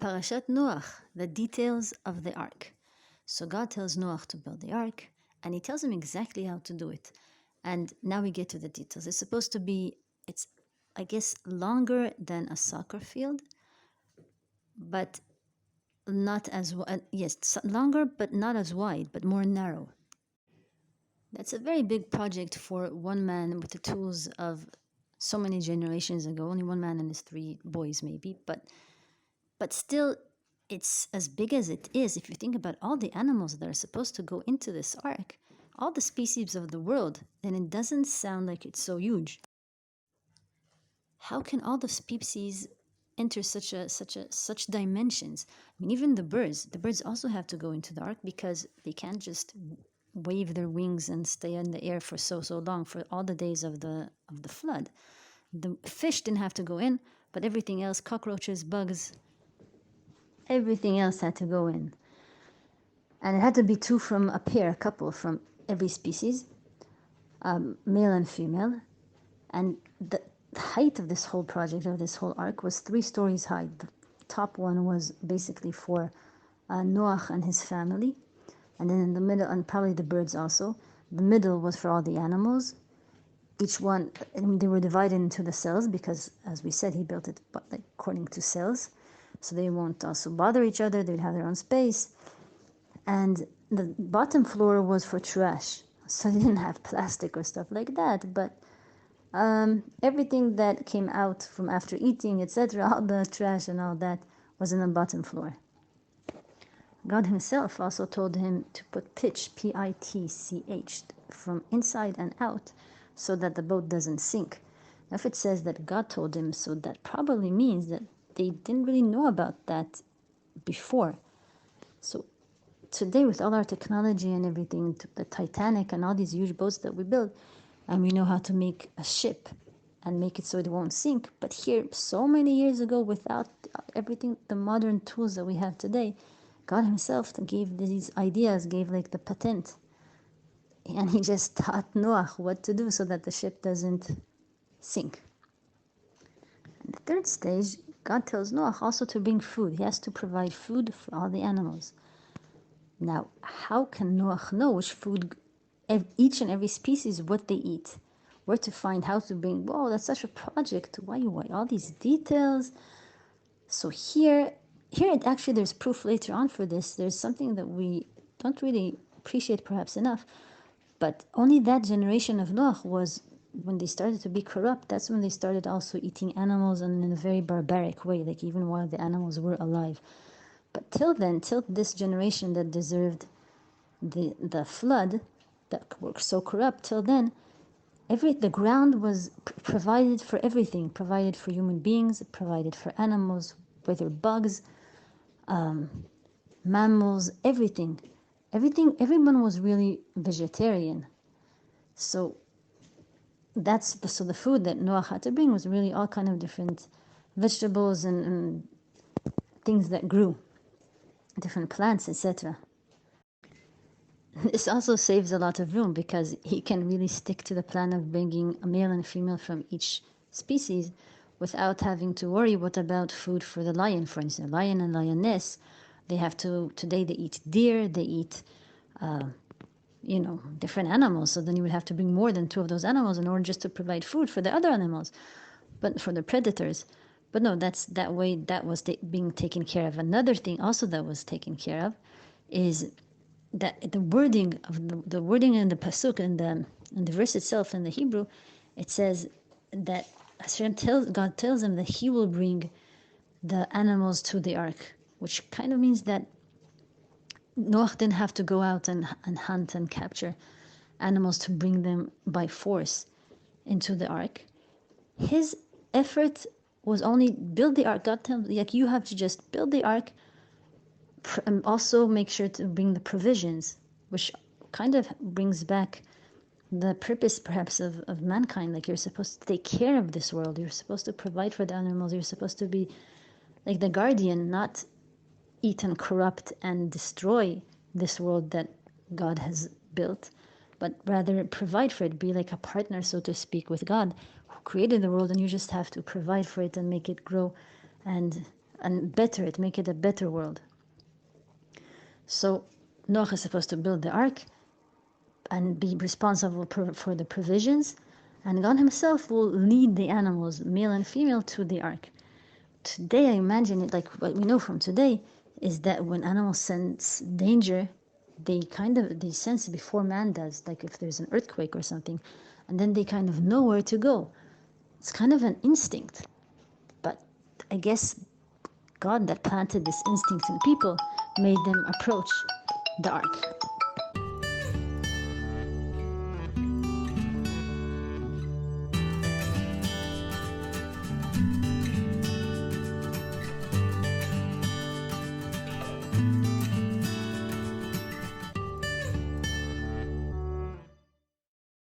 Parashat Noach, the details of the ark. So God tells Noach to build the ark, and he tells him exactly how to do it. And now we get to the details. It's supposed to be, it's, I guess, longer than a soccer field, but not as wide. Yes, longer, but not as wide, but more narrow. That's a very big project for one man with the tools of so many generations ago. Only one man and his three boys, maybe, but still, it's as big as it is. If you think about all the animals that are supposed to go into this ark, all the species of the world, then it doesn't sound like it's so huge. How can all the species enter such dimensions? I mean, even the birds also have to go into the ark because they can't just wave their wings and stay in the air for so long, for all the days of the flood. The fish didn't have to go in, but everything else, cockroaches, bugs, everything else had to go in. And it had to be two from a pair, a couple from every species, male and female. And the height of this whole project, of this whole ark, was 3 stories high. The top one was basically for Noach and his family. And then in the middle, and probably the birds also, the middle was for all the animals. Each one, and they were divided into the cells because, as we said, he built it according to cells. So they won't also bother each other, they'd have their own space. And the bottom floor was for trash. So they didn't have plastic or stuff like that, but everything that came out from after eating, etc., all the trash and all that was in the bottom floor. God himself also told him to put pitch, P-I-T-C-H, from inside and out so that the boat doesn't sink. If it says that God told him, so that probably means that they didn't really know about that before. So today, with all our technology and everything, the Titanic and all these huge boats that we build, and we know how to make a ship and make it so it won't sink. But here, so many years ago, without everything, the modern tools that we have today, God himself gave these ideas, gave like the patent. And he just taught Noach what to do so that the ship doesn't sink. And the third stage, God tells Noach also to bring food. He has to provide food for all the animals. Now, how can Noach know which food, each and every species, what they eat? Where to find, how to bring, whoa, that's such a project. Why all these details? So here it actually, there's proof later on for this. There's something that we don't really appreciate perhaps enough, but only that generation of Noach was, when they started to be corrupt, that's when they started also eating animals, and in a very barbaric way, like even while the animals were alive. But till then, till this generation that deserved the flood, that were so corrupt, till then, the ground was provided for everything, provided for human beings, provided for animals, whether bugs, mammals, everything. Everyone was really vegetarian. So so the food that Noah had to bring was really all kind of different vegetables and things that grew, different plants, etc. This also saves a lot of room because he can really stick to the plan of bringing a male and female from each species without having to worry what about food for the lion, for instance. Lion and lioness, today they eat deer, they eat, different animals. So then you would have to bring more than 2 of those animals in order just to provide food for the other animals, but for the predators. But no, that was being taken care of. Another thing also that was taken care of is that the wording in the pasuk and the verse itself in the Hebrew, it says that God tells him that he will bring the animals to the ark, which kind of means that Noach didn't have to go out and hunt and capture animals to bring them by force into the ark. His effort was only build the ark. God tells him, like, you have to just build the ark, and also make sure to bring the provisions, which kind of brings back the purpose perhaps of mankind. Like, you're supposed to take care of this world, you're supposed to provide for the animals, you're supposed to be like the guardian, not eat and corrupt and destroy this world that God has built, but rather provide for it, be like a partner, so to speak, with God who created the world, and you just have to provide for it and make it grow and and better it, make it a better world. So Noah is supposed to build the ark and be responsible for the provisions, and God himself will lead the animals, male and female, to the ark. Today, I imagine it, like what we know from today, is that when animals sense danger, they sense it before man does, like if there's an earthquake or something, and then they kind of know where to go. It's kind of an instinct. But I guess God that planted this instinct in people made them approach the ark.